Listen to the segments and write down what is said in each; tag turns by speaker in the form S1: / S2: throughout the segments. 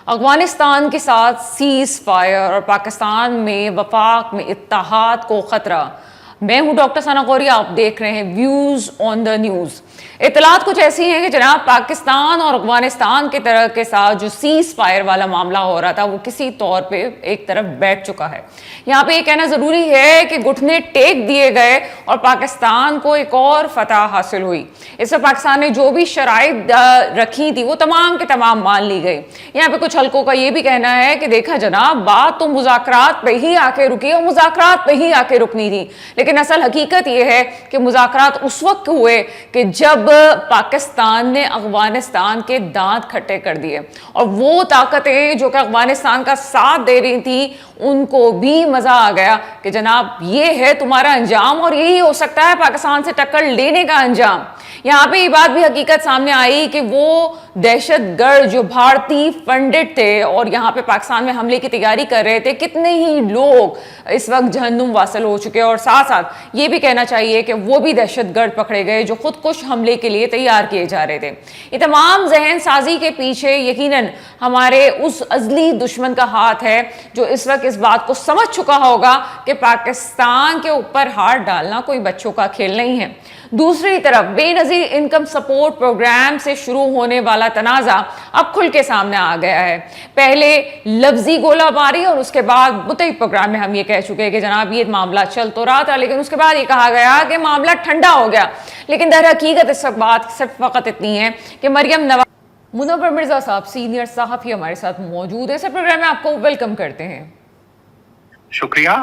S1: افغانستان کے ساتھ cease fire اور پاکستان میں وفاق میں اتحاد کو خطرہ۔ میں ہوں ڈاکٹر ثنا غوری، آپ دیکھ رہے ہیں ویوز آن دا نیوز۔ اطلاعات کچھ ایسی ہیں کہ جناب پاکستان اور افغانستان کے طرف کے ساتھ جو سیز فائر والا معاملہ ہو رہا تھا وہ کسی طور پہ ایک طرف بیٹھ چکا ہے۔ یہاں پہ یہ کہنا ضروری ہے کہ گھٹنے ٹیک دیے گئے اور پاکستان کو ایک اور فتح حاصل ہوئی۔ اس میں پاکستان نے جو بھی شرائط رکھی تھی وہ تمام کے تمام مان لی گئی۔ یہاں پہ کچھ حلقوں کا یہ بھی کہنا ہے کہ دیکھا جناب بات تو مذاکرات پہ ہی آ کے رکی اور مذاکرات پہ ہی آ کے رکنی تھی، لیکن اصل حقیقت یہ ہے کہ مذاکرات اس وقت ہوئے کہ جب پاکستان نے افغانستان کے دانت کھٹے کر دیے، اور وہ طاقتیں جو کہ افغانستان کا ساتھ دے رہی تھی ان کو بھی مزہ آ گیا کہ جناب یہ ہے تمہارا انجام اور یہی ہو سکتا ہے پاکستان سے ٹکر لینے کا انجام۔ یہاں پہ یہ بات بھی حقیقت سامنے آئی کہ وہ دہشت گرد جو بھارتی فنڈڈ تھے اور یہاں پہ پاکستان میں حملے کی تیاری کر رہے تھے، کتنے ہی لوگ اس وقت جہنم واصل ہو چکے، اور ساتھ ساتھ یہ بھی کہنا چاہیے کہ وہ بھی دہشت گرد پکڑے گئے جو خود کش حملے کے لیے تیار کیے جا رہے تھے۔ یہ تمام ذہن سازی کے پیچھے یقیناً ہمارے اس ازلی دشمن کا ہاتھ ہے جو اس وقت اس بات کو سمجھ چکا ہوگا کہ پاکستان کے اوپر ہاتھ ڈالنا کوئی بچوں کا کھیل نہیں ہے۔ دوسری طرف بے نظیر انکم سپورٹ پروگرام سے شروع ہونے والا تنازع اب کھل کے سامنے آ گیا ہے۔ پہلے لفظی گولہ باری اور اس کے بعد متحد پروگرام میں ہم یہ کہہ چکے کہ جناب یہ معاملہ چل تو رہا تھا، لیکن اس کے بعد یہ کہا گیا کہ معاملہ ٹھنڈا ہو گیا۔ لیکن در حقیقت اس وقت بات صرف فقط اتنی ہے کہ مریم نواز منور مرزا صاحب سینئر صحافی ہمارے ساتھ موجود ہیں۔ اس پروگرام میں آپ کو ویلکم کرتے ہیں۔
S2: شکریہ۔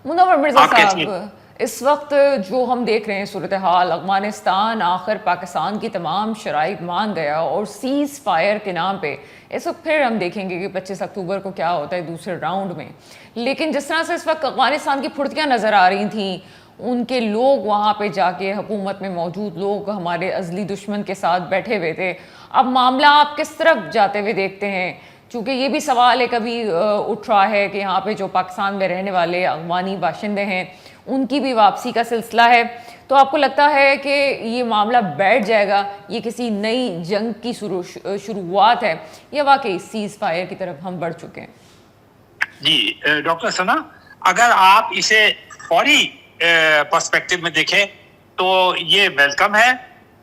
S1: منور مرزا صاحب، اس وقت جو ہم دیکھ رہے ہیں صورتحال، افغانستان آخر پاکستان کی تمام شرائط مان گیا اور سیز فائر کے نام پہ اس وقت پھر ہم دیکھیں گے کہ 25 اکتوبر کو کیا ہوتا ہے دوسرے راؤنڈ میں۔ لیکن جس طرح سے اس وقت افغانستان کی پھرتیاں نظر آ رہی تھیں، ان کے لوگ وہاں پہ جا کے حکومت میں موجود لوگ ہمارے ازلی دشمن کے ساتھ بیٹھے ہوئے تھے، اب معاملہ آپ کس طرف جاتے ہوئے دیکھتے ہیں؟ چونکہ یہ بھی سوال ہے کبھی اٹھ رہا ہے کہ یہاں پہ جو پاکستان میں رہنے والے افغانی باشندے ہیں ان کی بھی واپسی کا سلسلہ ہے، تو آپ کو لگتا ہے کہ یہ معاملہ بیٹھ جائے گا، یہ کسی نئی جنگ کی شروعات ہے، یا واقعی سیز فائر کی طرف ہم بڑھ چکے ہیں؟
S2: جی ڈاکٹر ثنا، اگر آپ اسے فوری پرسپیکٹو میں دیکھیں تو یہ ویلکم ہے،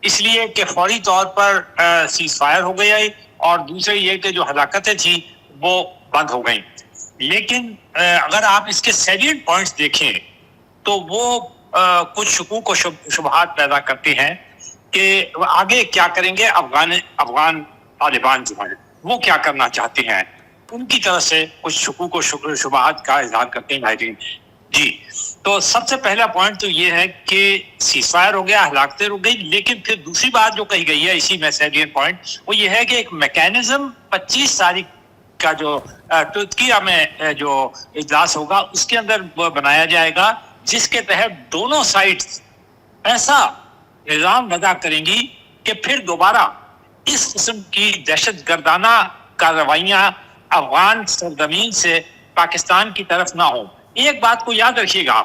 S2: اس لیے کہ فوری طور پر سیز فائر ہو گئی ہے، اور دوسرے یہ کہ جو ہلاکتیں تھیں وہ بند ہو گئیں۔ لیکن اگر آپ اس کے سیلینٹ پوائنٹس دیکھیں تو وہ کچھ شکوک و شبہات پیدا کرتے ہیں کہ آگے کیا کریں گے افغان طالبان جو ہیں وہ کیا کرنا چاہتے ہیں، ان کی طرف سے کچھ شکوک و شبہات کا اظہار کرتے ہیں ماہرین۔ جی، تو سب سے پہلا پوائنٹ تو یہ ہے کہ سیز فائر ہو گیا، ہلاکتیں رک گئی، لیکن پھر دوسری بات جو کہی گئی ہے اسی میں سیلینٹ پوائنٹ وہ یہ ہے کہ ایک میکینزم 25 تاریخ کا جو ترکیہ میں جو اجلاس ہوگا اس کے اندر بنایا جائے گا، جس کے تحت دونوں سائٹس ایسا نظام وضع کریں گی کہ پھر دوبارہ اس قسم کی دہشت گردانہ کارروائیاں افغان سرزمین سے پاکستان کی طرف نہ ہوں۔ ایک بات کو یاد رکھیے گا،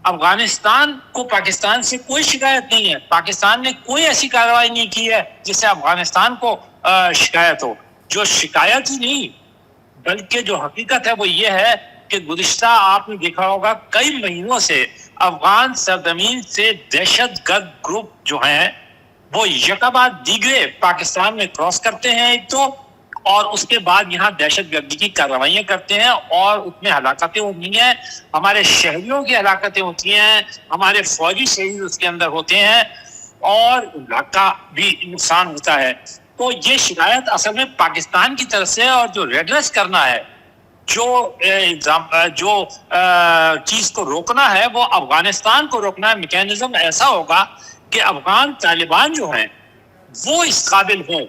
S2: افغانستان کو پاکستان سے کوئی شکایت نہیں ہے، پاکستان نے کوئی ایسی کارروائی نہیں کی ہے جس سے افغانستان کو شکایت ہو۔ جو شکایت ہی نہیں بلکہ جو حقیقت ہے وہ یہ ہے کہ گزشتہ آپ نے دیکھا ہوگا کئی مہینوں سے افغان سرزمین سے دہشت گرد گروپ جو ہیں وہ یکا بعد دیگرے پاکستان میں کراس کرتے ہیں ایک تو، اور اس کے بعد یہاں دہشت گردی کی کارروائیاں کرتے ہیں اور اس میں ہلاکتیں ہوتی ہیں، ہمارے شہریوں کی ہلاکتیں ہوتی ہیں، ہمارے فوجی شہید اس کے اندر ہوتے ہیں اور علاقہ بھی نقصان ہوتا ہے۔ تو یہ شکایت اصل میں پاکستان کی طرف سے، اور جو ریڈریس کرنا ہے، جو چیز کو روکنا ہے وہ افغانستان کو روکنا ہے۔ میکینزم ایسا ہوگا کہ افغان طالبان جو ہیں وہ اس قابل ہوں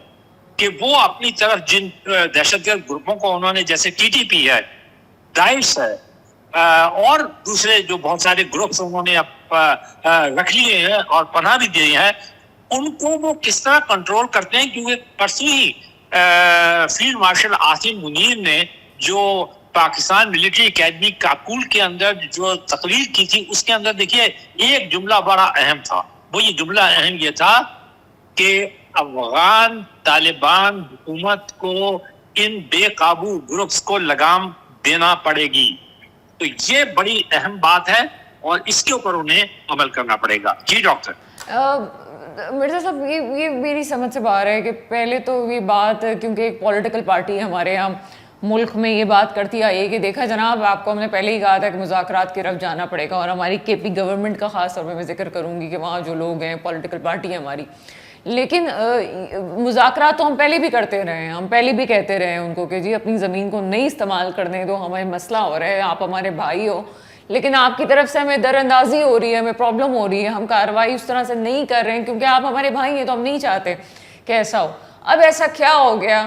S2: کہ وہ اپنی طرف جن دہشت گرد گروپوں کو انہوں نے، جیسے ٹی ٹی پی ہے، داعش ہے، اور دوسرے جو بہت سارے گروپس انہوں نے رکھ لیے ہیں اور پناہ بھی دی ہیں، ان کو وہ کس طرح کنٹرول کرتے ہیں۔ کیونکہ پرسوں ہی فیلڈ مارشل عاصم منیر نے جو پاکستان ملٹری اکیڈمی کاکول کے اندر جو تقریر کی تھی اس کے اندر دیکھیے ایک جملہ بڑا اہم تھا، وہ یہ جملہ اہم یہ تھا کہ افغان طالبان حکومت کو ان بے قابو گروپس کو لگام دینا پڑے گی. تو یہ بڑی اہم بات ہے اور اس کے اوپر انہیں عمل کرنا پڑے گا. جی ڈاکٹر.
S1: مرزا صاحب یہ میری سمجھ سے باہر ہے کہ پہلے تو یہ بات, کیونکہ ایک پولیٹیکل پارٹی ہمارے یہاں ملک میں یہ بات کرتی آئی ہے کہ دیکھا جناب, آپ کو ہم نے پہلے ہی کہا تھا کہ مذاکرات کی طرف جانا پڑے گا, اور ہماری کے پی گورنمنٹ کا خاص طور پہ میں ذکر کروں گی کہ وہاں جو لوگ ہیں پولیٹیکل پارٹی ہے ہماری, لیکن مذاکرات تو ہم پہلے بھی کرتے رہے ہیں, ہم پہلے بھی کہتے رہے ہیں ان کو کہ جی اپنی زمین کو نہیں استعمال کرنے دو, ہمیں مسئلہ ہو رہا ہے, آپ ہمارے بھائی ہو, لیکن آپ کی طرف سے ہمیں در اندازی ہو رہی ہے, ہمیں پرابلم ہو رہی ہے, ہم کارروائی اس طرح سے نہیں کر رہے ہیں کیونکہ آپ ہمارے بھائی ہیں تو ہم نہیں چاہتے کہ ایسا ہو. اب ایسا کیا ہو گیا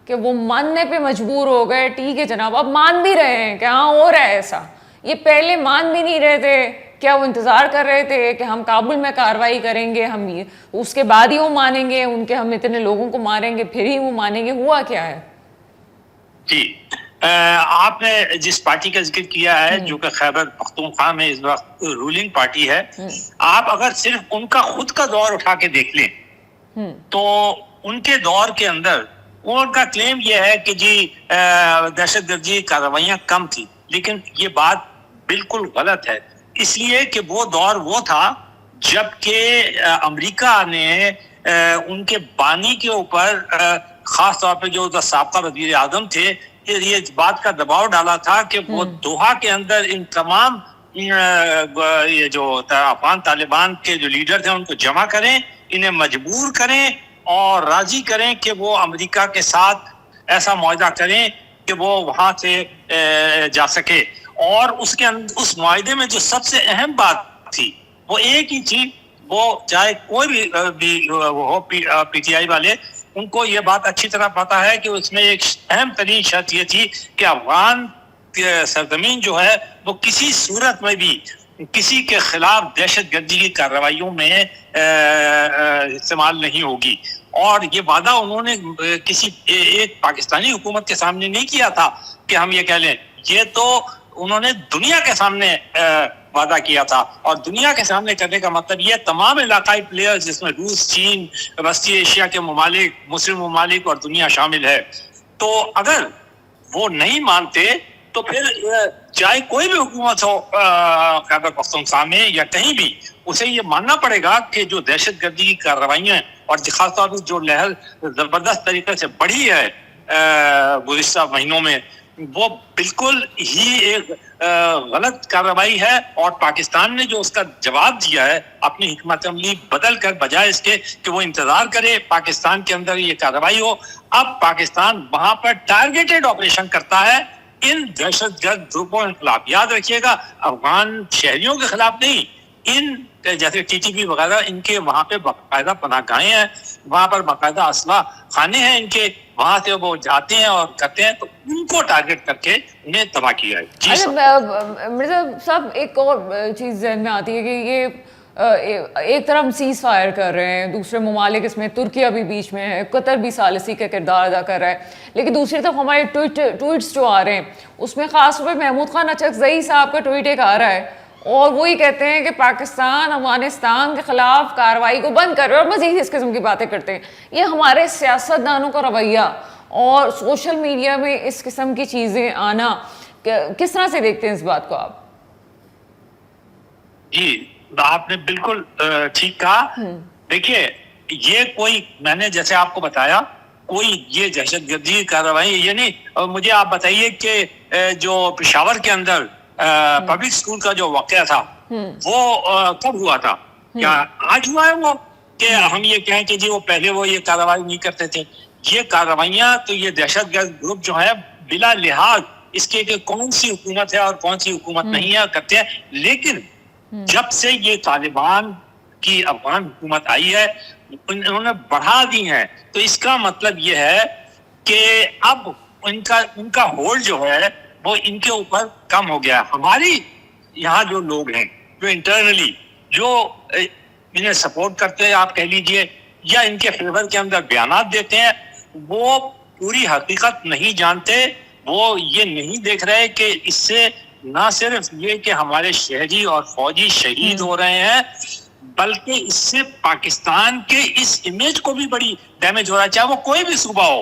S1: کہ وہ ماننے پہ مجبور ہو گئے؟ ٹھیک ہے جناب, اب مان بھی رہے ہیں کہ ہاں ہو رہا ہے ایسا, یہ پہلے مان بھی نہیں رہے تھے کیا؟ وہ انتظار کر رہے تھے کہ ہم کابل میں کارروائی کریں گے, ہم اس کے بعد ہی وہ مانیں گے, ان کے ہم اتنے لوگوں کو ماریں گے پھر ہی وہ مانیں گے؟ ہوا کیا ہے؟
S2: جی, آپ نے جس پارٹی کا ذکر کیا ہے جو کہ خیبر پختونخوا میں اس وقت رولنگ پارٹی ہے, آپ اگر صرف ان کا خود کا دور اٹھا کے دیکھ لیں تو ان کے دور کے اندر ان کا کلیم یہ ہے کہ جی دہشت گردی کارروائیاں کم تھی, لیکن یہ بات بالکل غلط ہے. اس لیے کہ وہ دور وہ تھا جب کہ امریکہ نے ان کے بانی کے اوپر خاص طور پہ جو سابقہ وزیر اعظم تھے یہ بات کا دباؤ ڈالا تھا کہ وہ دوحہ کے اندر ان تمام یہ جو افغان طالبان کے جو لیڈر تھے ان کو جمع کریں, انہیں مجبور کریں اور راضی کریں کہ وہ امریکہ کے ساتھ ایسا معاہدہ کریں کہ وہ وہاں سے جا سکے. اور اس کے اندر اس معاہدے میں جو سب سے اہم بات تھی وہ ایک ہی تھی, وہ چاہے کوئی بھی ہو پی ٹی آئی والے, ان کو یہ بات اچھی طرح پتا ہے کہ اس میں ایک اہم ترین شرط یہ تھی کہ افغان سرزمین جو ہے وہ کسی صورت میں بھی کسی کے خلاف دہشت گردی کی کارروائیوں میں استعمال نہیں ہوگی. اور یہ وعدہ انہوں نے کسی ایک پاکستانی حکومت کے سامنے نہیں کیا تھا کہ ہم یہ کہہ لیں, یہ تو انہوں نے دنیا کے سامنے وعدہ کیا تھا. اور دنیا کے سامنے کرنے کا مطلب یہ تمام علاقائی پلیئر جس میں روس, چین, وسطی ایشیا کے ممالک, مسلم ممالک اور دنیا شامل ہے, تو اگر وہ نہیں مانتے تو پھر چاہے کوئی بھی حکومت ہو خیبر پختونخوا میں یا کہیں بھی, اسے یہ ماننا پڑے گا کہ جو دہشت گردی کی کارروائیاں اور خاص طور پر جو لہر زبردست طریقے سے بڑھی ہے گزشتہ مہینوں میں, وہ بالکل ہی ایک غلط کارروائی ہے. اور پاکستان نے جو اس کا جواب دیا ہے اپنی حکمت عملی بدل کر, بجائے اس کے کہ وہ انتظار کرے پاکستان کے اندر یہ کارروائی ہو, اب پاکستان وہاں پر ٹارگیٹڈ آپریشن کرتا ہے ان دہشت گرد گروپوں کے خلاف. یاد رکھیے گا, افغان شہریوں کے خلاف نہیں, ان جیسے ٹی ٹی پی وغیرہ ان کے وہاں پہ باقاعدہ پناہ گاہیں ہیں, وہاں پر باقاعدہ اسلحہ خانے ہیں ان کے, وہاں سے وہ جاتے ہیں اور کرتے ہیں, تو ان کو ٹارگٹ کر کے انہیں تباہ کیا ہے.
S1: مرزا صاحب ایک اور چیز ذہن میں آتی ہے کہ یہ ایک طرف ہم سیز فائر کر رہے ہیں, دوسرے ممالک اس میں ترکیہ بھی بیچ میں ہے, قطر بھی ثالثی کا کردار ادا کر رہا ہے, لیکن دوسری طرف ہمارے ٹویٹس جو آ رہے ہیں اس میں خاص طور پہ محمود خان اچکزئی صاحب کا ٹویٹ ایک آ رہا ہے اور وہی کہتے ہیں کہ پاکستان افغانستان کے خلاف کارروائی کو بند کر رہے ہیں اور مزید اس قسم کی باتیں کرتے ہیں. یہ ہمارے سیاستدانوں کا رویہ اور سوشل میڈیا میں اس قسم کی چیزیں آنا, کس طرح سے دیکھتے ہیں اس بات کو آپ؟
S2: جی, آپ نے بالکل ٹھیک کہا. دیکھیے, یہ کوئی, میں نے جیسے آپ کو بتایا, کوئی یہ دہشت گردی کارروائی یہ نہیں. مجھے آپ بتائیے کہ جو پشاور کے اندر پبلک اسکول کا جو واقعہ تھا وہ کب ہوا تھا؟ کیا آج ہوا ہے وہ کہ ہم یہ کہیں کہ جی وہ پہلے وہ یہ کارروائی نہیں کرتے تھے؟ یہ کارروائیاں تو یہ دہشت گرد گروپ جو ہے بلا لحاظ اس کے کہ کون سی حکومت ہے اور کون سی حکومت نہیں ہے کرتے ہیں. لیکن جب سے یہ طالبان کی افغان حکومت آئی ہے انہوں نے بڑھا دی ہیں, تو اس کا مطلب یہ ہے کہ اب ان کا ہولڈ جو ہے وہ ان کے اوپر کم ہو گیا. ہماری یہاں جو لوگ ہیں جو انٹرنلی جو انہیں سپورٹ کرتے ہیں آپ کہہ لیجئے, یا ان کے فیور کے اندر بیانات دیتے ہیں, وہ پوری حقیقت نہیں جانتے. وہ یہ نہیں دیکھ رہے کہ اس سے نہ صرف یہ کہ ہمارے شہری اور فوجی شہید ہو رہے ہیں, بلکہ اس سے پاکستان کے اس امیج کو بھی بڑی ڈیمیج ہو رہا ہے, چاہے وہ کوئی بھی صوبہ ہو.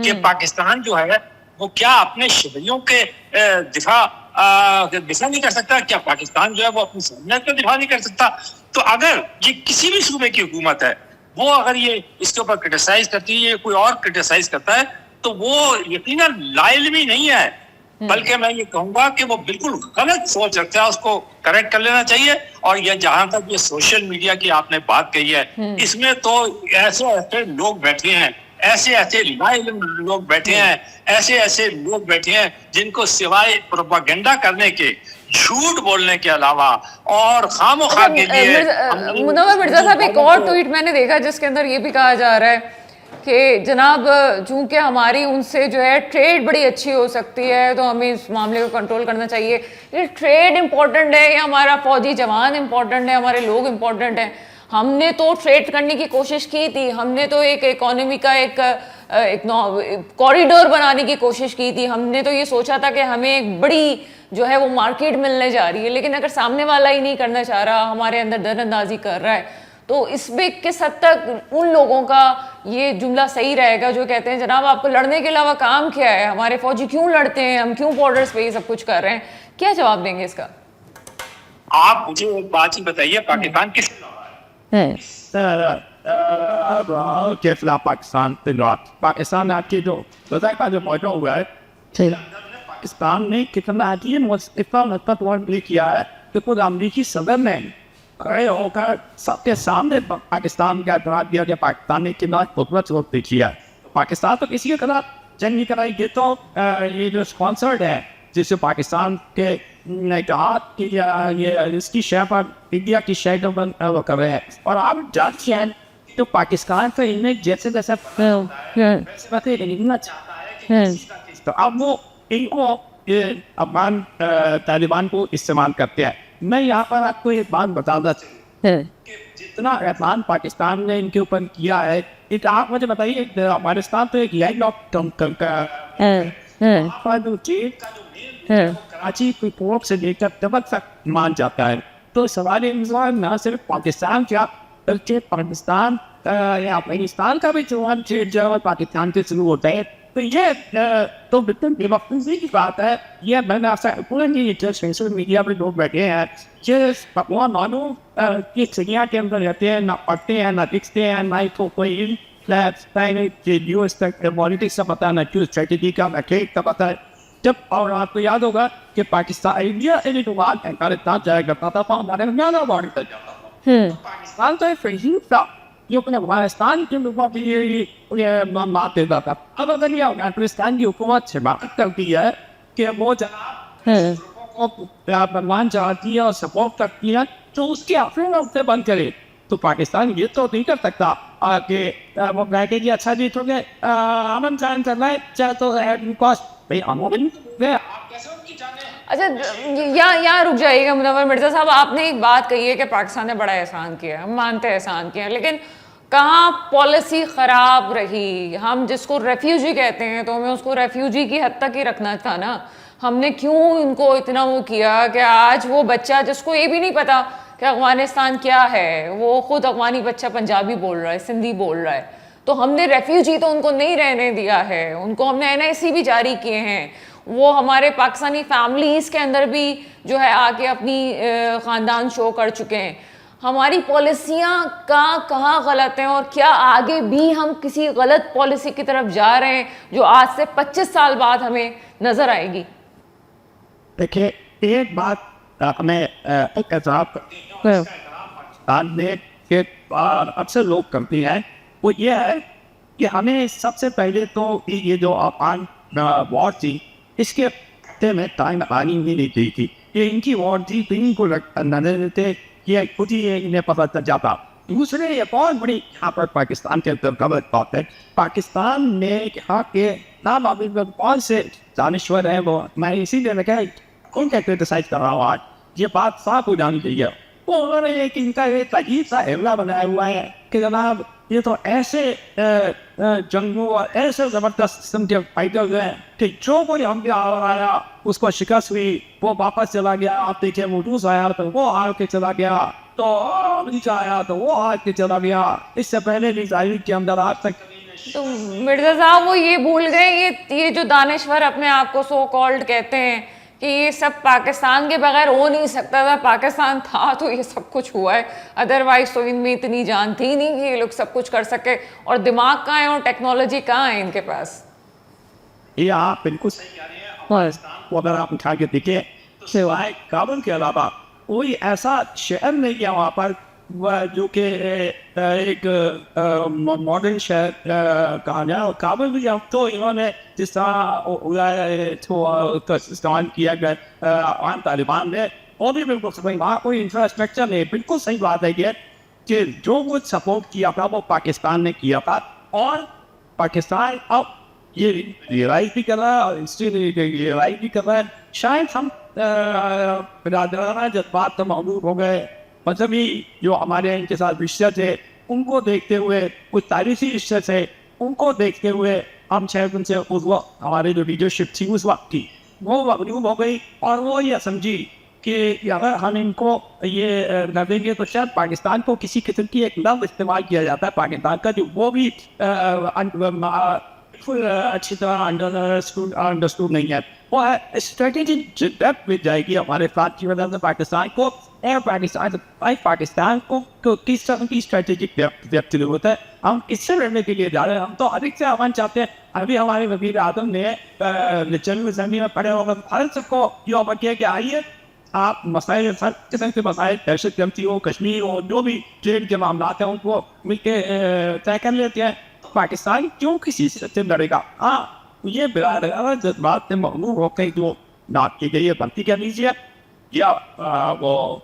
S2: کہ پاکستان جو ہے وہ کیا اپنے شہریوں کے دفاع نہیں کر سکتا؟ کیا پاکستان جو ہے وہ اپنی سرحد کا دفاع نہیں کر سکتا؟ تو اگر یہ کسی بھی صوبے کی حکومت ہے وہ اگر یہ اس کے اوپر کرٹیسائز کرتی ہے، کوئی اور کرٹیسائز کرتا ہے، تو وہ یقیناً لا علمی نہیں ہے، بلکہ میں یہ کہوں گا کہ وہ بالکل غلط سوچ رکھتا ہے، اس کو کریکٹ کر لینا چاہیے. اور یہ جہاں تک یہ سوشل میڈیا کی آپ نے بات کہی ہے، اس میں تو ایسے ایسے لوگ بیٹھے ہیں، ایسے ایسے لا علم لوگ بیٹھے ہیں، ایسے ایسے لوگ بیٹھے ہیں جن کو سوائے پروپاگنڈا کرنے کے، جھوٹ بولنے کے علاوہ اور خام و خواہ کے لیے.
S1: منور مرزا صاحب، ایک اور ٹویٹ میں نے دیکھا جس کے اندر یہ بھی کہا جا رہا ہے کہ جناب چونکہ ہماری ان سے جو ہے ٹریڈ بڑی اچھی ہو سکتی ہے تو ہمیں اس معاملے کو کنٹرول کرنا چاہیے. یہ ٹریڈ امپورٹنٹ ہے یا ہمارا فوجی جوان امپورٹنٹ ہے، ہمارے لوگ امپورٹنٹ ہیں؟ ہم نے تو ٹریڈ کرنے کی کوشش کی تھی، ہم نے تو ایک اکانومی کا ایک کوریڈور بنانے کی کوشش کی تھی، ہم نے تو یہ سوچا تھا کہ ہمیں ایک بڑی جو ہے وہ مارکیٹ ملنے جا رہی ہے. لیکن اگر سامنے والا ہی نہیں کرنا چاہ رہا، ہمارے اندر در اندازی کر رہا ہے، تو اس میں کس حد تک ان لوگوں کا یہ جملہ صحیح رہے گا جو کہتے ہیں جناب آپ کو لڑنے کے علاوہ کام کیا ہے، ہمارے فوجی کیوں لڑتے ہیں، ہم کیوں بارڈرز پہ یہ سب کچھ کر رہے ہیں؟ کیا جواب دیں گے اس کا؟
S2: آپ مجھے ایک بات ہی بتائیے، پاکستان کس
S3: کے خلاف پاکستان آپ کے جو کا جو موجود ہوا ہے، پاکستان نے کتنا مطلب ورک کیا ہے کہ خود امریکی صدر نے کھڑے ہو کر سب کے سامنے پاکستان کا اعتراض دیا کہ پاکستان نے کتنا قدرت وقت کیا. پاکستان تو کسی کے خلاف جنگ نہیں کرائی. یہ تو یہ جو اسپانسرڈ ہے جس سے پاکستان کے اتحاد کی اس کی شے پر انڈیا کی شے وہ کر رہے ہیں. اور آپ جانتے ہیں تو پاکستان کا انہیں جیسے جیسے لینا چاہتا ہے تو اب وہ ان کو افغان طالبان کو استعمال کرتے ہیں. میں یہاں پر آپ کو ایک بات بتانا چاہوں کہ جتنا احسان پاکستان نے ان کے اوپر کیا ہے، آپ مجھے بتائیے افغانستان تو ایک لینڈ آف کراچی کوئی پورٹ سے لے کر تبت تک مان جاتا ہے. تو سوال انسان نہ صرف پاکستان کیا بلکہ پاکستان یا افغانستان کا بھی جو پاکستان سے شروع ہوتا ہے. تو یہ تو بالکل بے وقوفی کی بات ہے. یہ میں نے آپ سے پورے جو سوشل میڈیا پہ لوگ بیٹھے ہیں یہ پکوان معلوم کی سنیا کے اندر رہتے ہیں، نہ پڑھتے ہیں، نہ لکھتے ہیں، نہ ہی تو کوئی نیوز تک پالیٹکس کا پتہ، نہ کیوں اسٹریٹجی کا، نہ کھیل کا پتہ ہے. جب اور آپ کو یاد ہوگا کہ پاکستان انڈیا سے جو بات افغانستان جایا کرتا تھا تو ہمارے زیادہ بارڈر کر جاتا تھا. پاکستان تو ایک فریب تھا جو اپنے افغانستان کے لوگوں کے لیے بات دیتا تھا. اب اگر یہ افغانستان کی حکومت سے بات کرتی ہے کہ وہ جناب افغان چاہتی ہے اور سپورٹ کرتی ہے تو اس کے اپنے رابطے بند کرے. تو پاکستان یہ تو نہیں کر سکتا کہ وہ کہتے کہ اچھا جی تمہیں امن قائم کرنا ہے چاہے تو
S1: اچھا یہاں رک جائیے گا منور مرزا صاحب. آپ نے ایک بات کہی ہے کہ پاکستان نے بڑا احسان کیا، ہم مانتے ہیں احسان کیا، لیکن کہاں پالیسی خراب رہی؟ ہم جس کو ریفیوجی کہتے ہیں تو ہمیں اس کو ریفیوجی کی حد تک ہی رکھنا تھا نا. ہم نے کیوں ان کو اتنا وہ کیا کہ آج وہ بچہ جس کو یہ بھی نہیں پتا کہ افغانستان کیا ہے، وہ خود افغانی بچہ پنجابی بول رہا ہے، سندھی بول رہا ہے، تو ہم نے ریفیوجی تو ان کو نہیں رہنے دیا ہے. ان کو ہم نے NIC بھی جاری کیے ہیں. وہ ہمارے پاکستانی فیملیز کے اندر بھی جو ہے آ کے اپنی خاندان شو کر چکے ہیں. ہماری پالیسیاں کہاں غلط ہیں اور کیا آگے بھی ہم کسی غلط پالیسی کی طرف جا رہے ہیں جو آج سے 25 سال بعد ہمیں نظر آئے گی؟
S3: دیکھیں ایک بات ہمیں پاکستان میں کہ اکثر لوگ کرتے ہیں وہ یہ ہے کہ ہمیں سب سے پہلے تو یہ جو افغان وار تھی اس کے خطے میں ٹائم آنی بھی نہیں دی تھی. یہ ان کی وار تھی تو ان کو نظر دیتے یہ خود ہی انہیں پتہ چل جاتا. دوسرے یہ بہت بڑی یہاں پر پاکستان کے اندر غلط بات ہے. پاکستان میں یہاں کے نام ابھی بہت سے دانشور ہیں، وہ میں اسی لیے کہا ان کا کرٹیسائز کر رہا ہوں. آج یہ بات صاف ہو جانی چاہیے. انہوں نے ایک ان کا ایک عجیب سا حملہ بنایا ہوا ہے کہ جناب یہ تو ایسے جنگوں اور ایسے زبردست قسم کے فائٹرز ہیں کہ جو کوئی ہم کے آیا اس کو شکست ہوئی وہ واپس چلا گیا. آپ دیکھیں وہ روس آیا تو وہ آ کے چلا گیا، تو امریکہ آیا تو وہ آ کے چلا گیا. اس سے پہلے بھی اسرائیل کے اندر آج تک
S1: تو مرزا صاحب وہ یہ بھول گئے یہ جو دانشور اپنے آپ کو سو کالڈ کہتے ہیں کہ یہ سب پاکستان کے بغیر ہو نہیں سکتا تھا, پاکستان تھا تو یہ سب کچھ ہوا ہے, ادروائز تو ان میں اتنی جان تھی نہیں کہ یہ لوگ سب کچھ کر سکے, اور دماغ کہاں ہے اور ٹیکنالوجی کہاں ہے ان کے پاس.
S3: یہ آپ بالکل صحیح کہہ رہے ہیں. اور اگر آپ اٹھا کے دیکھیں سوائے کابل کے علاوہ کوئی ایسا شہر نہیں ہے وہاں پر جو کہ ایک ماڈرن شہر کہا جائے. اور کابل بھی اب تو انہوں نے جس طرح استعمال کیا گیا عوام طالبان نے, اور بھی بالکل صحیح, وہاں کوئی انفراسٹرکچر نہیں. بالکل صحیح بات ہے یہ کہ جو کچھ سپورٹ کیا تھا وہ پاکستان نے کیا تھا, اور پاکستان اب یہ ریئلائز بھی کر رہا ہے اور ریئلائز بھی کر رہا ہے. شاید ہم برادرانہ جذبات تو موجود ہو گئے, مذہبی جو ہمارے ان کے ساتھ رشتے تھے ان کو دیکھتے ہوئے, کچھ تاریخی رشتے تھے ان کو دیکھتے ہوئے ہم شاید ان سے اس وقت ہماری جو لیڈرشپ تھی اس وقت کی وہ مغلوب ہو گئی, اور وہ یہ سمجھی کہ اگر ہم ان کو یہ نہ دیں گے تو شاید پاکستان کو کسی قسم کی ایک لفظ استعمال کیا جاتا ہے پاکستان کا جو وہ بھی اچھی طرح انڈرسٹوڈ نہیں ہے. وہ اسٹریٹجی ڈیپتھ میں جائے گی ہمارے ساتھ کی وجہ سے پاکستان کو, اور پاکستان کو کس طرح کی اسٹریٹجک ڈیپتھ کی ضرورت ہے. ہم اس سے لڑنے کے لیے جا رہے ہیں, ہم تو ادھک سے امن چاہتے ہیں. ابھی ہمارے وزیر اعظم نے جنوبی اسمبلی میں پڑے ہوئے ہر سب کو یہ آفر کیا کہ آئیے آپ مسائل, ہر قسم کے مسائل, دہشت گردی ہو, کشمیر ہو, جو بھی ٹریڈ کے معاملات ہیں ان کو مل کے طے کر لیتے ہیں. پاکستان کیوں کسی سے لڑے گا؟ ہاں یہ برادرانہ جذبات سے مغلوب ہو کے جو بات کی گئی ہے بھرتی کر لیجیے, یا وہ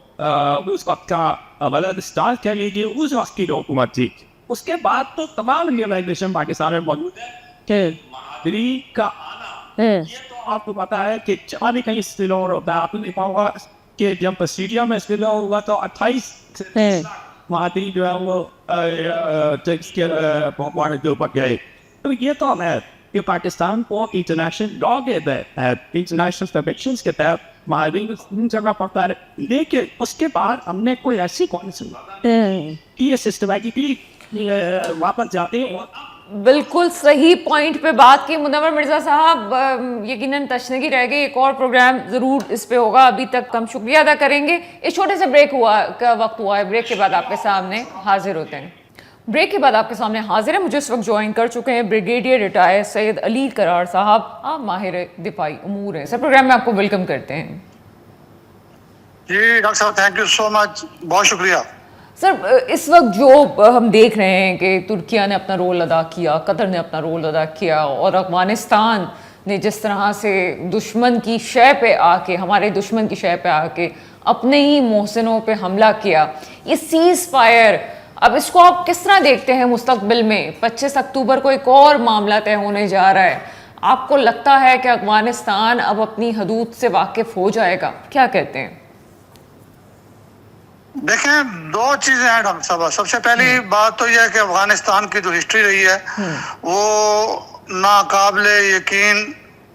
S3: اس وقت کا بلوچستان کہہ لیجیے, اس وقت کی جو حکومت تھی. اس کے بعد تو تمام ریئلائزیشن پاکستان میں موجود ہے کہ مہاجرین کا آنا, یہ تو آپ کو پتا ہے کہ جہاں بھی کہیں اسپل اوور ہوتا ہے, آپ نے دیکھا ہوگا کہ جب اسٹیڈیم میں اسپل اوور ہوا تو 28 مہاجرین جو ہے وہ ٹیکس کے اوپر گئے. تو یہ تو ہے کہ پاکستان کو انٹرنیشنل لا کے تحت, انٹرنیشنل کنونشنز کے تحت مہاجرین کو جگہ پڑتا ہے, لیکن اس کے بعد ہم نے کوئی ایسی کونسی یہ سسٹمیٹکلی واپس جاتے ہیں.
S1: بالکل صحیح پوائنٹ پہ بات کی منور مرزا صاحب. یقیناً تشنگی رہ گئی, ایک اور پروگرام ضرور اس پہ ہوگا. ابھی تک ہم شکریہ ادا کریں گے. ایک چھوٹے سے بریک کا وقت ہوا ہے, بریک کے بعد آپ کے سامنے حاضر ہوتے ہیں. بریک کے بعد آپ کے سامنے حاضر ہیں, مجھے اس وقت جوائن کر چکے ہیں بریگیڈیئر ریٹائر سید علی کرار صاحب, آپ ماہر دفاعی امور ہیں. سر پروگرام میں آپ کو ویلکم کرتے ہیں.
S4: جی ڈاکٹر صاحب تھینک یو سو مچ, بہت شکریہ.
S1: سر اس وقت جو ہم دیکھ رہے ہیں کہ ترکیہ نے اپنا رول ادا کیا, قطر نے اپنا رول ادا کیا, اور افغانستان نے جس طرح سے دشمن کی شے پہ آ کے, ہمارے دشمن کی شے پہ آ کے اپنے ہی محسنوں پہ حملہ کیا, یہ سیز فائر, اب اس کو آپ کس طرح دیکھتے ہیں مستقبل میں؟ 25 اکتوبر کو ایک اور معاملہ طے ہونے جا رہا ہے. آپ کو لگتا ہے کہ افغانستان اب اپنی حدود سے واقف ہو جائے گا؟ کیا کہتے ہیں؟
S4: دیکھیں دو چیزیں ہیں ڈاکٹر صاحب. سب سے پہلی بات تو یہ ہے کہ افغانستان کی جو ہسٹری رہی ہے وہ ناقابل یقین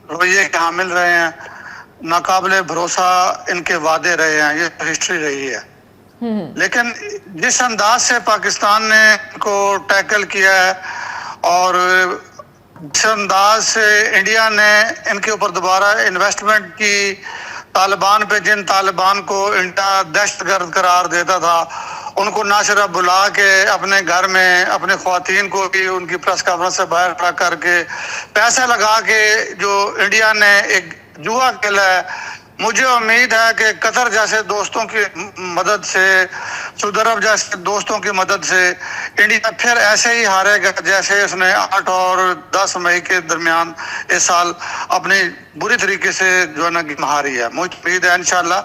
S4: رویے کے حامل رہے ہیں, ناقابل بھروسہ ان کے وعدے رہے ہیں, یہ ہسٹری رہی ہے. لیکن جس انداز سے پاکستان نے ان کو ٹیکل کیا ہے اور جس انداز سے انڈیا نے ان کے اوپر دوبارہ انویسٹمنٹ کی, طالبان پہ جن طالبان کو انڈیا دہشت گرد قرار دیتا تھا ان کو نہ صرف بلا کے اپنے گھر میں اپنے خواتین کو بھی ان کی پریس کانفرنس سے باہر کھڑا کر کے پیسے لگا کے جو انڈیا نے ایک جوا کھیلا ہے, مجھے امید ہے کہ قطر جیسے دوستوں کی مدد سے, سعودی عرب جیسے دوستوں کی مدد سے انڈیا پھر ایسے ہی ہارے گا جیسے اس نے 8 اور 10 مئی کے درمیان اس سال اپنی بری طریقے سے جو ہے نا ہاری ہے. مجھے امید ہے انشاءاللہ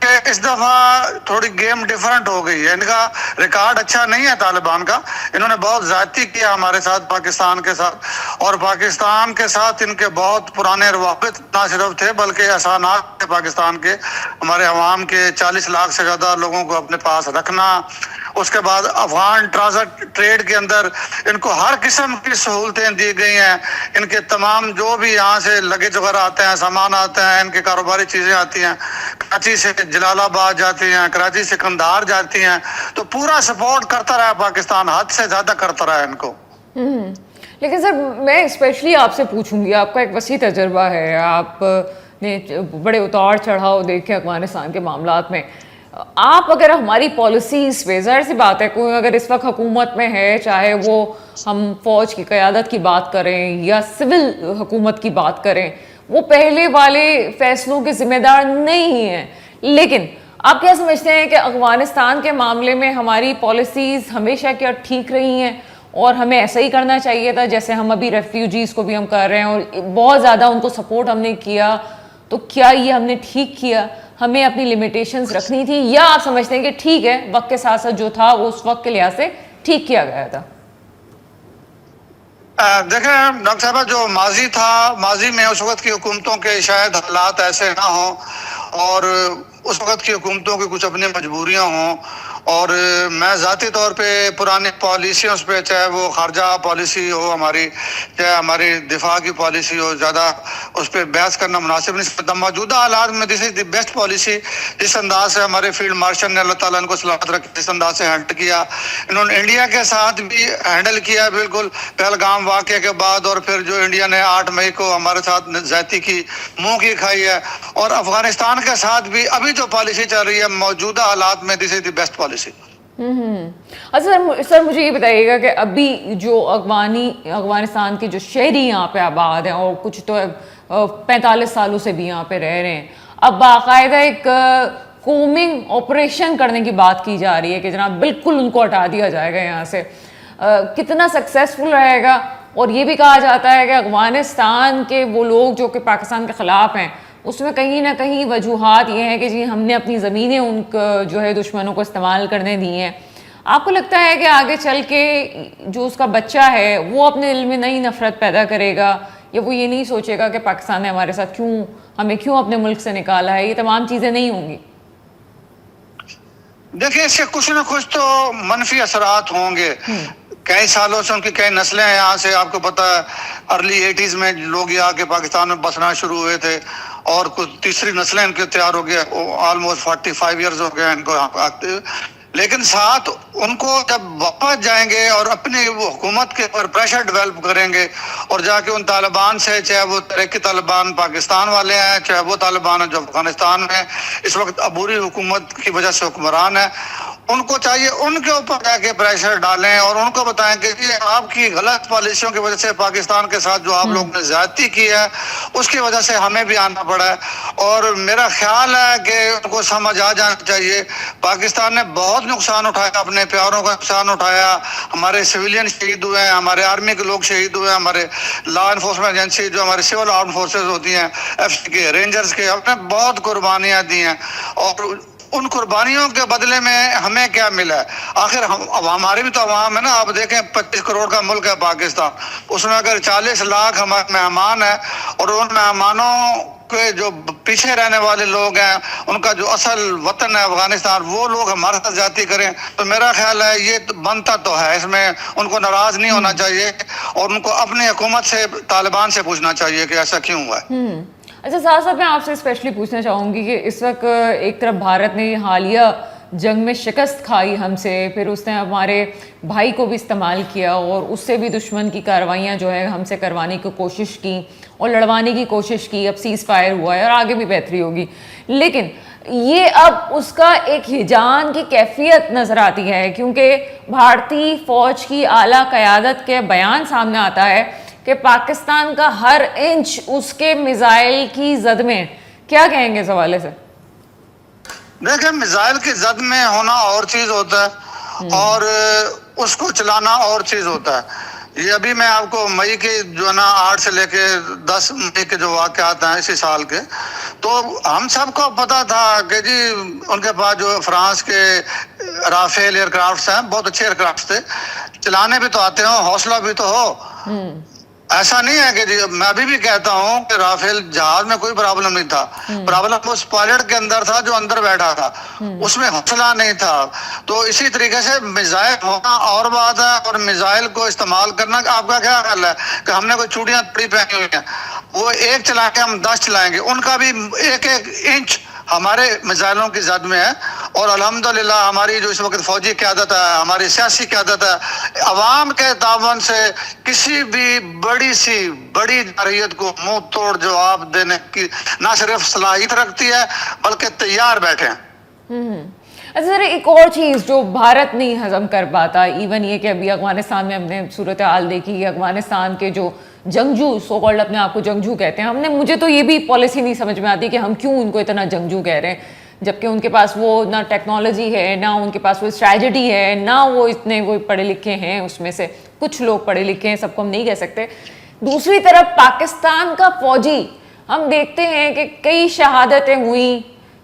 S4: کہ اس دفعہ تھوڑی گیم ڈیفرنٹ ہو گئی ہے. ان کا ریکارڈ اچھا نہیں ہے طالبان کا, انہوں نے بہت زیادتی کیا ہمارے ساتھ, پاکستان کے ساتھ, اور پاکستان کے ساتھ ان کے بہت پرانے روابط نہ صرف تھے بلکہ احسانات تھے پاکستان کے, ہمارے عوام کے 40 لاکھ سے زیادہ لوگوں کو اپنے پاس رکھنا. اس کے بعد افغان ٹرانزٹ ٹریڈ کے اندر ان کو ہر قسم کی سہولتیں دی گئی ہیں. ان کے تمام جو بھی یہاں سے لگیج وغیرہ آتے ہیں, سامان آتے ہیں, ان کے کاروباری چیزیں آتی ہیں, کراچی سے جلال آباد جاتی ہیں, کراچی سے قندھار جاتی ہیں, تو پورا سپورٹ کرتا رہا پاکستان, حد سے زیادہ کرتا رہا ان کو.
S1: لیکن سر میں اسپیشلی آپ سے پوچھوں گی, آپ کا ایک وسیع تجربہ ہے, آپ نے بڑے اتار چڑھاؤ دیکھے افغانستان کے معاملات میں. آپ اگر ہماری پالیسیز پہ, ظاہر سی بات ہے کوئی اگر اس وقت حکومت میں ہے, چاہے وہ ہم فوج کی قیادت کی بات کریں یا سول حکومت کی بات کریں, وہ پہلے والے فیصلوں کے ذمہ دار نہیں ہیں, لیکن آپ کیا سمجھتے ہیں کہ افغانستان کے معاملے میں ہماری پالیسیز ہمیشہ کیا ٹھیک رہی ہیں اور ہمیں ایسا ہی کرنا چاہیے تھا جیسے ہم ابھی ریفیوجیز کو بھی ہم کر رہے ہیں اور بہت زیادہ ان کو سپورٹ ہم نے کیا, تو کیا یہ ہم نے ٹھیک کیا؟ ہمیں اپنی لمیٹیشنز رکھنی تھی, یا آپ سمجھتے ہیں کہ ٹھیک ہے وقت کے ساتھ ساتھ جو تھا وہ اس وقت کے لحاظ سے ٹھیک کیا گیا تھا؟
S4: دیکھیں ڈاکٹر صاحبہ, جو ماضی تھا, ماضی میں اس وقت کی حکومتوں کے شاید حالات ایسے نہ ہوں اور اس وقت کی حکومتوں کی کچھ اپنی مجبوریاں ہوں, اور میں ذاتی طور پہ پرانی پالیسیوں پہ, چاہے وہ خارجہ پالیسی ہو ہماری, چاہے ہماری دفاع کی پالیسی ہو, زیادہ اس پہ بحث کرنا مناسب نہیں. موجودہ حالات میں دس از دی بیسٹ پالیسی. جس انداز سے ہمارے فیلڈ مارشل نے, اللہ تعالیٰ ان کو سلامت رکھے, جس انداز سے ہینڈل کیا, انہوں نے انڈیا کے ساتھ بھی ہینڈل کیا بالکل پہلگام واقعے کے بعد, اور پھر جو انڈیا نے 8 مئی کو ہمارے ساتھ زیادتی کی, منہ کی کھائی ہے, اور افغانستان کے ساتھ بھی ابھی جو پالیسی چل رہی ہے موجودہ حالات میں دس از دی بیسٹ پالیسی.
S1: اچھا سر مجھے یہ بتائیے گا کہ ابھی جو افغانستان کے جو شہری یہاں پہ آباد ہیں, اور کچھ تو 45 سالوں سے بھی یہاں پہ رہ رہے ہیں, اب باقاعدہ ایک کومنگ آپریشن کرنے کی بات کی جا رہی ہے کہ جناب بالکل ان کو ہٹا دیا جائے گا یہاں سے. کتنا سکسیسفل رہے گا؟ اور یہ بھی کہا جاتا ہے کہ افغانستان کے وہ لوگ جو کہ پاکستان کے خلاف ہیں, اس میں کہیں نہ کہیں وجوہات یہ ہیں کہ جی ہم نے اپنی زمینیں ان کو جو ہے دشمنوں کو استعمال کرنے دی ہیں. آپ کو لگتا ہے کہ آگے چل کے جو اس کا بچہ ہے وہ اپنے دل میں نئی نفرت پیدا کرے گا, یا وہ یہ نہیں سوچے گا کہ پاکستان نے ہمارے ساتھ ہمیں کیوں اپنے ملک سے نکالا ہے؟ یہ تمام چیزیں نہیں ہوں گی.
S4: دیکھیں اس سے کچھ نہ کچھ تو منفی اثرات ہوں گے. کئی سالوں سے ان کی کئی نسلیں ہیں یہاں سے, آپ کو پتہ ہے ارلی 80s میں لوگ یہاں کے پاکستان میں بسنا شروع ہوئے تھے, اور کچھ تیسری نسلیں ان کے تیار ہو گیا, آلموسٹ 45 ایئرز ہو گئے ان کو یہاں پہ آتے ہوئے. لیکن ساتھ ان کو جب واپس جائیں گے اور اپنی وہ حکومت کے اوپر پریشر ڈیولپ کریں گے, اور جا کے ان طالبان سے, چاہے وہ تحریک طالبان پاکستان والے ہیں, چاہے وہ طالبان ہیں جو افغانستان میں اس وقت عبوری حکومت کی وجہ سے حکمران ہیں, ان کو چاہیے ان کے اوپر جا کے پریشر ڈالیں اور ان کو بتائیں کہ یہ آپ کی غلط پالیسیوں کی وجہ سے پاکستان کے ساتھ جو آپ لوگ نے زیادتی کی ہے اس کی وجہ سے ہمیں بھی آنا پڑا ہے. اور میرا خیال ہے کہ ان کو سمجھ آ جانا چاہیے, پاکستان نے بہت نقصان اٹھایا, اپنے پیاروں کا نقصان اٹھایا, ہمارے سویلین شہید ہوئے ہیں, ہمارے آرمی کے لوگ شہید ہوئے ہیں, ہمارے لا انفورسمنٹ ایجنسی جو ہمارے سول آرم فورسز ہوتی ہیں, FCC کے, رینجرز کے, ہم نے بہت قربانیاں دی ہیں, اور ان قربانیوں کے بدلے میں ہمیں کیا ملا ہے؟ آخر ہمارے بھی تو عوام ہے نا. آپ دیکھیں 25 کروڑ کا ملک ہے پاکستان, اس میں اگر 40 لاکھ ہمارے مہمان ہیں, اور ان مہمانوں کے جو پیچھے رہنے والے لوگ ہیں, ان کا جو اصل وطن ہے افغانستان, وہ لوگ ہمارے ساتھ زیادتی کریں, تو میرا خیال ہے یہ بنتا تو ہے, اس میں ان کو ناراض نہیں ہونا چاہیے, اور ان کو اپنی حکومت سے, طالبان سے پوچھنا چاہیے کہ ایسا کیوں ہوا ہے.
S1: اچھا صاحب, میں آپ سے اسپیشلی پوچھنا چاہوں گی کہ اس وقت ایک طرف بھارت نے حالیہ جنگ میں شکست کھائی ہم سے, پھر اس نے ہمارے بھائی کو بھی استعمال کیا, اور اس سے بھی دشمن کی کارروائیاں جو ہے ہم سے کروانے کی کوشش کی اور لڑوانے کی کوشش کی. اب سیز فائر ہوا ہے اور آگے بھی بہتری ہوگی, لیکن یہ اب اس کا ایک ہجان کی کیفیت نظر آتی ہے, کیونکہ بھارتی فوج کی اعلیٰ قیادت کے بیان سامنے آتا ہے کہ پاکستان کا ہر انچ اس کے میزائل کی زد میں. کیا کہیں گے اس حوالے سے؟
S4: دیکھیں میزائل کی زد میں ہونا اور چیز ہوتا ہے, اور اس کو چلانا اور چیز ہوتا ہے. یہ ابھی میں آپ کو مئی کے جو ہے نا 8 سے لے کے 10 مئی کے جو واقعات ہیں اسی سال کے, تو ہم سب کو پتا تھا کہ جی ان کے پاس جو فرانس کے رافیل ایئر کرافٹس ہیں, بہت اچھے ایئر کرافٹس تھے, چلانے بھی تو آتے ہوں, حوصلہ بھی تو ہو. ایسا نہیں ہے کہ جی, میں ابھی بھی کہتا ہوں کہ رافیل جہاز میں کوئی پرابلم نہیں تھا, پرابلم اس پائلٹ کے اندر تھا جو اندر بیٹھا تھا, اس میں حوصلہ نہیں تھا. تو اسی طریقے سے میزائل ہونا اور بات ہے, اور میزائل کو استعمال کرنا. آپ کا کیا خیال ہے کہ ہم نے کوئی چوڑیاں پڑی پہنی ہوئی ہیں, وہ ایک چلائیں گے ہم 10 چلائیں گے, ان کا بھی ایک ایک انچ ہمارے میزائلوں کی زد میں ہے, اور الحمدللہ ہماری جو اس وقت فوجی قیادت ہے, ہماری سیاسی قیادت ہے, عوام کے تعاون سے کسی بھی بڑی جارحیت کو منہ توڑ جواب دینے کی نہ صرف صلاحیت رکھتی ہے بلکہ تیار بیٹھے ہیں.
S1: اچھا سر, ایک اور چیز جو بھارت نہیں ہضم کر پاتا, ایون یہ کہ ابھی افغانستان میں ہم نے صورتحال دیکھی, افغانستان کے جو جنگجو, سو کالڈ اپنے آپ کو جنگجو کہتے ہیں, مجھے تو یہ بھی پالیسی نہیں سمجھ میں آتی کہ ہم کیوں ان کو اتنا جنگجو کہہ رہے ہیں, جبکہ ان کے پاس وہ نہ ٹیکنالوجی ہے, نہ ان کے پاس وہ اسٹریٹجی ہے, نہ وہ اتنے وہ پڑھے لکھے ہیں. اس میں سے کچھ لوگ پڑھے لکھے ہیں, سب کو ہم نہیں کہہ سکتے. دوسری طرف پاکستان کا فوجی ہم دیکھتے ہیں کہ کئی شہادتیں ہوئیں,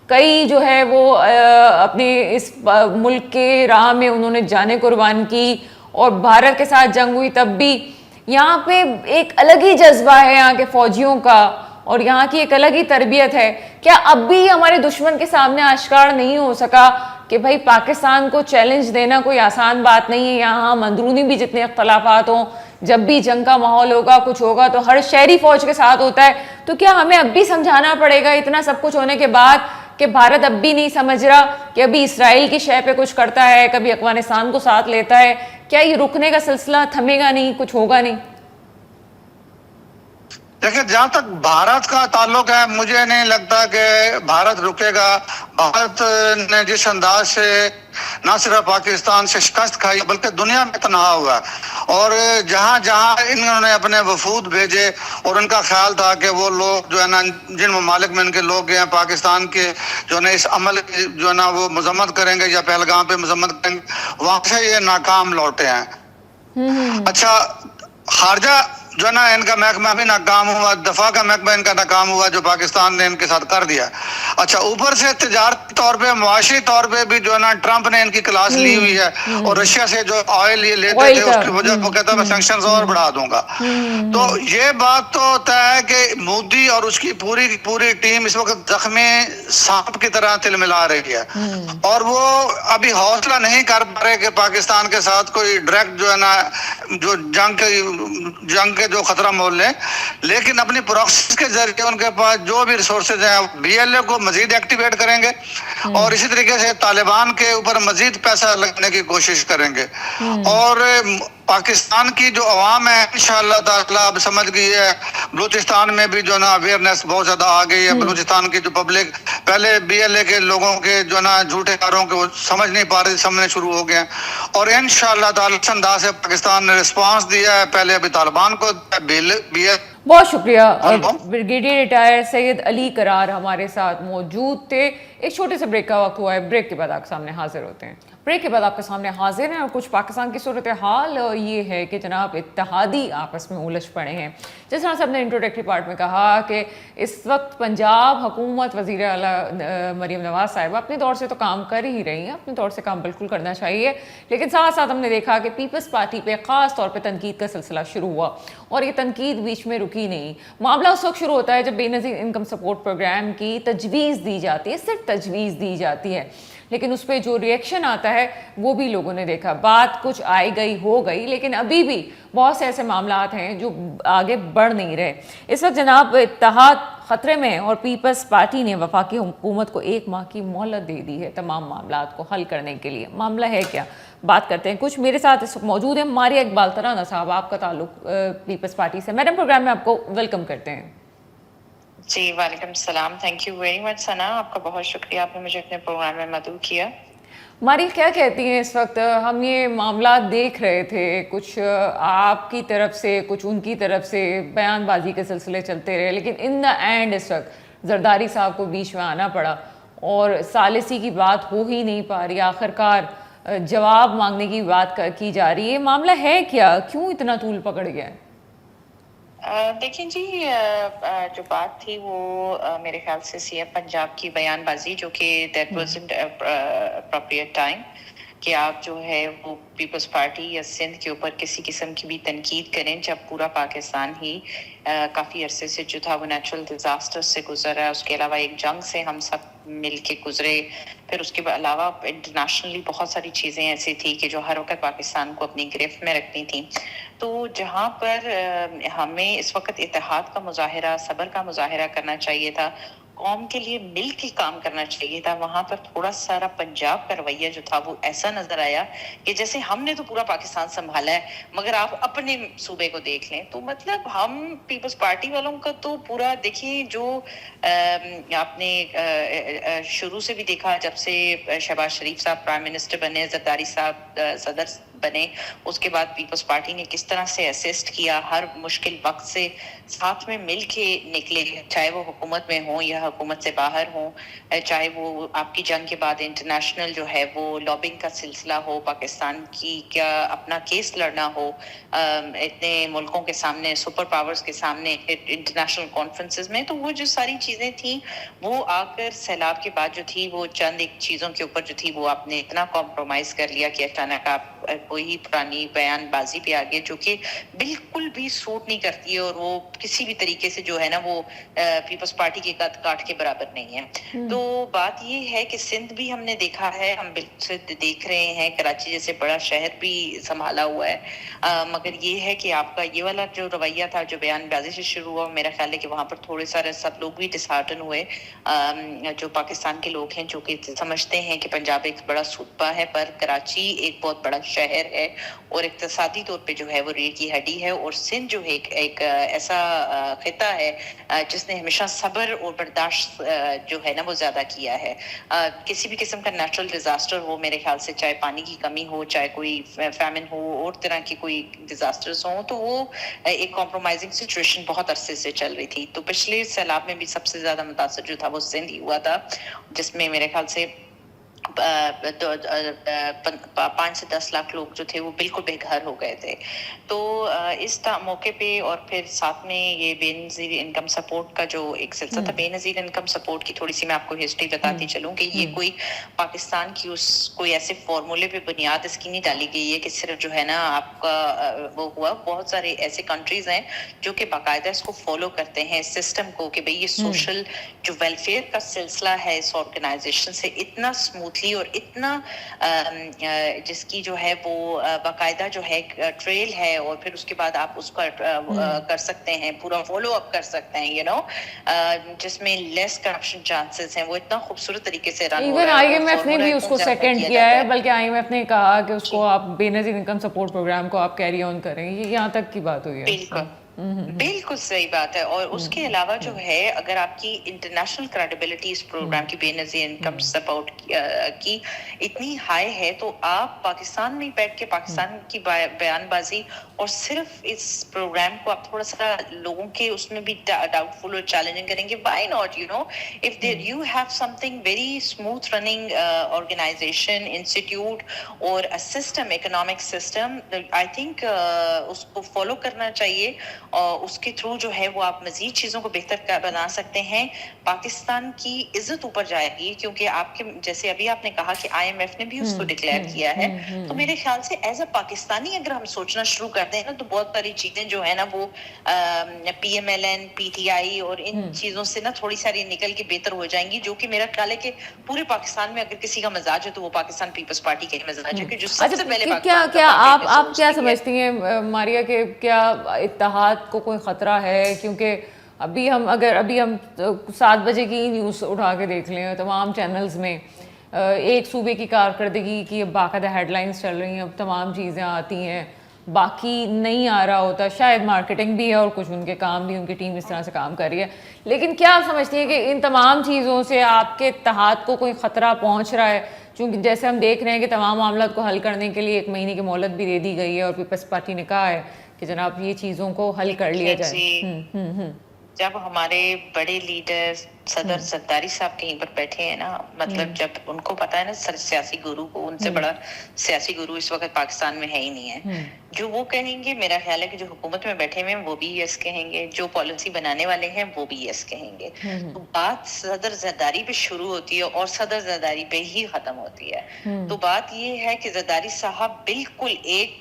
S1: کئی جو ہے وہ اپنے اس ملک کے راہ میں انہوں نے جانیں قربان کی, اور بھارت کے ساتھ جنگ ہوئی تب بھی. یہاں پہ ایک الگ ہی جذبہ ہے یہاں کے فوجیوں کا, اور یہاں کی ایک الگ ہی تربیت ہے. کیا اب بھی ہمارے دشمن کے سامنے آشکار نہیں ہو سکا کہ بھائی پاکستان کو چیلنج دینا کوئی آسان بات نہیں ہے؟ یہاں اندرونی بھی جتنے اختلافات ہوں, جب بھی جنگ کا ماحول ہوگا, کچھ ہوگا تو ہر شہری فوج کے ساتھ ہوتا ہے. تو کیا ہمیں اب بھی سمجھانا پڑے گا اتنا سب کچھ ہونے کے بعد کہ بھارت اب بھی نہیں سمجھ رہا کہ ابھی اسرائیل کی شے پہ کچھ کرتا ہے, کبھی افغانستان کو ساتھ لیتا ہے؟ کیا یہ رکنے کا سلسلہ تھمے گا نہیں, کچھ ہوگا نہیں؟
S4: دیکھیں, جہاں تک بھارت کا تعلق ہے, مجھے نہیں لگتا کہ بھارت رکے گا. بھارت نے جس انداز سے نہ صرف پاکستان سے شکست کھائی بلکہ دنیا میں تنہا ہوا, اور جہاں جہاں انہوں نے اپنے وفود بھیجے اور ان کا خیال تھا کہ وہ لوگ جو ہے نا, جن ممالک میں ان کے لوگ گئے ہیں پاکستان کے, جو ہے نا اس عمل کی جو ہے نا وہ مذمت کریں گے یا پہلگام پہ مذمت کریں گے, وہاں سے یہ ناکام لوٹے ہیں. اچھا, خارجہ جو ہے نا ان کا محکمہ بھی ناکام ہوا, دفاع کا محکمہ ان کا ناکام ہوا جو پاکستان نے ان کے ساتھ کر دیا. اچھا, اوپر سے تجارتی طور پہ, معاشی طور پہ بھی جو ہے نا ٹرمپ نے ان کی کلاس لی ہوئی ہے, اور رشیا سے جو آئل یہ لیتے تھے اس کی وجہ وہ کہتا ہے میں سینکشنز اور بڑھا دوں گا. تو یہ بات تو طے ہے کہ مودی اور اس کی پوری ٹیم اس وقت زخمی سانپ کی طرح تل ملا رہی ہے, اور وہ ابھی حوصلہ نہیں کر پا رہے کہ پاکستان کے ساتھ کوئی ڈائریکٹ جو ہے نا جو جنگ کے جو خطرہ مول لیں, لیکن اپنی پروکسیز کے ذریعے ان کے پاس جو بھی ریسورسز ہیں بی ایل اے کو مزید ایکٹیویٹ کریں گے, اور اسی طریقے سے طالبان کے اوپر مزید پیسہ لگانے کی کوشش کریں گے. اور پاکستان کی جو عوام ہے انشاءاللہ تعالیٰ اب سمجھ گئی ہے, بلوچستان میں بھی جو ہے نا اویئرنیس بہت زیادہ آ گئی ہے. بلوچستان کی جو پبلک پہلے بی ایل اے کے لوگوں کے جو ہے نا جھوٹے کاروں کے وہ سمجھ نہیں پا رہے, سمجھنے شروع ہو گئے ہیں, اور انشاءاللہ تعالیٰ اس انداز سے پاکستان نے رسپانس دیا ہے. پہلے ابھی طالبان کو
S1: بہت شکریہ. بریگیڈیئر ریٹائر سید علی کرار ہمارے ساتھ موجود تھے. ایک چھوٹے سے بریک کا وقت ہوا ہے, بریک کے بعد آپ کے سامنے حاضر ہوتے ہیں. بریک کے بعد آپ کے سامنے حاضر ہیں, اور کچھ پاکستان کی صورتحال یہ ہے کہ جناب اتحادی آپس میں الجھ پڑے ہیں. جس طرح سے ہم نے انٹروڈکٹری پارٹ میں کہا کہ اس وقت پنجاب حکومت وزیر اعلیٰ مریم نواز صاحبہ اپنے طور سے تو کام کر ہی رہی ہیں, اپنے طور سے کام بالکل کرنا چاہیے, لیکن ساتھ ساتھ ہم نے دیکھا کہ پیپلز پارٹی پہ خاص طور پہ تنقید کا سلسلہ شروع ہوا, اور یہ تنقید بیچ میں رکی نہیں. معاملہ اس وقت شروع ہوتا ہے جب بے نظیر انکم سپورٹ پروگرام کی تجویز دی جاتی ہے, صرف تجویز دی جاتی ہے, لیکن اس پہ جو ریئیکشن آتا ہے وہ بھی لوگوں نے دیکھا. بات کچھ آئی گئی ہو گئی, لیکن ابھی بھی بہت سے ایسے معاملات ہیں جو آگے بڑھ نہیں رہے. اس وقت جناب اتحاد خطرے میں, اور پیپلز پارٹی نے وفاقی حکومت کو 1 ماہ کی مہلت دے دی ہے تمام معاملات کو حل کرنے کے لیے. معاملہ ہے کیا, بات کرتے ہیں. کچھ میرے ساتھ اس وقت موجود ہیں. ماریہ اقبال ترانہ صاحب, آپ کا تعلق پیپلز پارٹی سے. میڈم, پروگرام میں آپ کو ویلکم کرتے ہیں.
S5: جی وعلیکم السلام. تھینک یو ویری مچ ثنا, آپ کا بہت شکریہ, آپ نے مجھے اپنے پروگرام میں مدعو کیا.
S1: ماری کیا کہتی ہیں اس وقت؟ ہم یہ معاملات دیکھ رہے تھے, کچھ آپ کی طرف سے کچھ ان کی طرف سے بیان بازی کے سلسلے چلتے رہے, لیکن ان دا اینڈ اس وقت زرداری صاحب کو بیچ میں آنا پڑا, اور ثالثی کی بات ہو ہی نہیں پا رہی. آخرکار جواب مانگنے کی بات کی جا رہی ہے. معاملہ ہے کیا, کیوں اتنا طول پکڑ گیا ہے؟
S5: دیکھیں جی, جو بات تھی وہ میرے خیال سے سی ایم پنجاب کی بیان بازی, جو کہ دیٹ وازنٹ اپروپریٹ ٹائم کہ آپ جو ہے وہ پیپلز پارٹی یا سندھ کے اوپر کسی قسم کی بھی تنقید کریں, جب پورا پاکستان ہی کافی عرصے سے جو تھا وہ نیچرل ڈیزاسٹر سے گزر رہا ہے. اس کے علاوہ ایک جنگ سے ہم سب مل کے گزرے, پھر اس کے علاوہ انٹرنیشنلی بہت ساری چیزیں ایسی تھی کہ جو ہر وقت پاکستان کو اپنی گرفت میں رکھنی تھیں. تو جہاں پر ہمیں اس وقت اتحاد کا مظاہرہ, صبر کا مظاہرہ کرنا چاہیے تھا, قوم کے لیے مل کے کام کرنا چاہیے تھا. وہاں پر تھوڑا سارا پنجاب کا رویہ جو تھا وہ ایسا نظر آیا کہ جیسے ہم نے تو پورا پاکستان سنبھالا ہے مگر آپ اپنے صوبے کو دیکھ لیں. تو مطلب ہم پیپلز پارٹی والوں کا تو پورا دیکھیں جو آپ نے شروع سے بھی دیکھا جب سے شہباز شریف صاحب پرائم منسٹر بنے, زرداری صاحب صدر بنے, اس کے بعد پیپلز پارٹی نے کس طرح سے اسسٹ کیا, ہر مشکل وقت سے ساتھ میں مل کے نکلے, چاہے وہ حکومت میں ہوں یا حکومت سے باہر ہوں, چاہے وہ آپ کی جنگ کے بعد انٹرنیشنل جو ہے وہ لابنگ کا سلسلہ ہو, پاکستان کی کیا اپنا کیس لڑنا ہو اتنے ملکوں کے سامنے, سپر پاورز کے سامنے, انٹرنیشنل کانفرنسز میں. تو وہ جو ساری چیزیں تھیں وہ آ کر سیلاب کے بعد جو تھی وہ چند ایک چیزوں کے اوپر جو تھی وہ آپ نے اتنا کمپرومائز کر لیا کہ اچانک آپ وہی پرانی بیان بازی پہ آگے جو کہ بالکل بھی سوٹ نہیں کرتی ہے اور وہ کسی بھی طریقے سے جو ہے نا وہ پیپلز پارٹی کے قد کاٹ کے برابر نہیں ہے. تو بات یہ ہے کہ سندھ بھی ہم نے دیکھا ہے, ہم بالکل دیکھ رہے ہیں, کراچی جیسے بڑا شہر بھی سنبھالا ہوا ہے, مگر یہ ہے کہ آپ کا یہ والا جو رویہ تھا جو بیان بازی سے شروع ہوا, میرا خیال ہے کہ وہاں پر تھوڑے سارے سب لوگ بھی ڈسہارٹن ہوئے جو پاکستان کے لوگ ہیں, جو کہ سمجھتے ہیں کہ پنجاب ایک بڑا صوبہ ہے پر کراچی ایک بہت بڑا شہر ہے اور اقتصادی طور پہ جو ہے وہ ریڑھ کی ہڈی ہے, اور سندھ جو ہے ایک ایسا خطہ ہے جس نے ہمیشہ صبر اور برداشت جو ہے نا وہ زیادہ کیا ہے. کسی بھی قسم کا نیچرل ڈیزاسٹر ہو, میرے خیال سے چاہے پانی کی کمی ہو, چاہے کوئی فیمن ہو, اور طرح کی کوئی ڈیزاسٹرز ہوں, تو وہ ایک کمپرومائزنگ سچویشن بہت عرصے سے چل رہی تھی. تو پچھلے سیلاب میں بھی سب سے زیادہ متاثر جو تھا وہ سندھ ہی ہوا تھا, جس میں میرے خیال سے 5 سے 10 لاکھ لوگ جو تھے وہ بالکل بے گھر ہو گئے تھے. تو اس موقع پہ اور پھر ساتھ میں یہ بے نظیر انکم سپورٹ کا جو ایک سلسلہ تھا, بے نظیر انکم سپورٹ کی تھوڑی سی میں آپ کو ہسٹری بتاتی چلوں کہ یہ کوئی پاکستان کی کوئی ایسے فارمولے پہ بنیاد اس کی نہیں ڈالی گئی ہے کہ صرف جو ہے نا آپ کا وہ ہوا. بہت سارے ایسے کنٹریز ہیں جو کہ باقاعدہ اس کو فالو کرتے ہیں اس سسٹم کو کہ بھئی یہ سوشل جو ویلفیئر کا سلسلہ ہے اس آرگنائزیشن سے اتنا اسموتھلی اور اتنا جس کی جو ہے وہ باقاعدہ جو ہے ٹریل ہے, اور پھر اس کے بعد آپ اس کا کر سکتے ہیں, پورا فالو اپ کر سکتے ہیں, یو نو, جس میں لیس کرپشن چانسز ہیں, وہ اتنا خوبصورت طریقے سے رن ہو رہا ہے.
S1: ایون IMF نے بھی اس کو سیکنڈ کیا ہے, بلکہ IMF نے کہا کہ اس کو آپ بے نظیر انکم سپورٹ پروگرام کو آپ کیری آن کریں, یہ یہاں تک کی بات ہوئی ہے.
S5: بالکل بالکل صحیح بات ہے. اور اس کے علاوہ جو ہے اگر آپ کی انٹرنیشنل کریڈیبلٹی اس پروگرام کی بے نظیر انکم سپورٹ کی اتنی ہائی ہے, تو آپ پاکستان میں بیٹھ کے پاکستان کی بیان بازی اور صرف اس پروگرام کو آپ تھوڑا سا لوگوں کے اس میں بھی ڈاؤٹ فل اور چیلنجنگ کریں گے. Why not, you know, if there you have something very smooth running organization, institute اور system, economic system, I think اس کو فالو کرنا چاہیے, اور اس کے تھرو جو ہے وہ آپ مزید چیزوں کو بہتر بنا سکتے ہیں. پاکستان کی عزت اوپر جائے گی, کیونکہ آپ کے جیسے ابھی آپ نے کہا کہ IMF نے بھی اس کو ڈکلیئر کیا ہے, تو میرے خیال سے ایز اے پاکستانی اگر ہم سوچنا شروع کر دیں نا, تو بہت ساری چیزیں جو ہے نا وہ PMLN, PTI اور ان چیزوں سے نا تھوڑی ساری نکل کے بہتر ہو جائیں گی, جو کہ میرا خیال ہے کہ پورے پاکستان میں اگر کسی کا مزاج ہے تو وہ پاکستان پیپلز پارٹی کا مزاج ہے, کہ جو سب سے پہلے
S1: کیا آپ کیا سمجھتی ہیں ماریا کہ کیا اتحاد کو کوئی خطرہ ہے؟ کیونکہ ابھی ہم 7 بجے کی نیوز اٹھا کے دیکھ لیں, تمام چینلز میں ایک صوبے کی کارکردگی کی باقاعدہ ہیڈ لائنز چل رہی ہیں, اب تمام چیزیں آتی ہیں, باقی نہیں آ رہا ہوتا. شاید مارکیٹنگ بھی ہے اور کچھ ان کے کام بھی, ان کی ٹیم اس طرح سے کام کر رہی ہے. لیکن کیا آپ سمجھتی ہیں کہ ان تمام چیزوں سے آپ کے اتحاد کو کوئی خطرہ پہنچ رہا ہے؟ چونکہ جیسے ہم دیکھ رہے ہیں کہ تمام معاملات کو حل کرنے کے لیے 1 مہینے کی مہلت بھی دے دی گئی ہے, اور پیپلز پارٹی نے کہا ہے کہ جناب یہ چیزوں کو حل کر لیا جائے.
S5: جب ہمارے بڑے لیڈر صدر زرداری صاحب کہیں پر بیٹھے ہیں نا, مطلب جب ان کو پتا ہے نا سیاسی گرو کو, ان سے بڑا سیاسی گرو اس وقت پاکستان میں ہے ہی نہیں ہے, جو وہ کہیں گے میرا خیال ہے کہ جو حکومت میں بیٹھے ہوئے ہیں وہ بھی یس کہیں گے, جو پالیسی بنانے والے ہیں وہ بھی یس کہیں گے. تو بات صدر زرداری پہ شروع ہوتی ہے اور صدر زرداری پہ ہی ختم ہوتی ہے. تو بات یہ ہے کہ زرداری صاحب بالکل ایک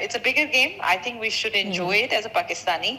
S5: it's a bigger game. I think we should enjoy it as a Pakistani.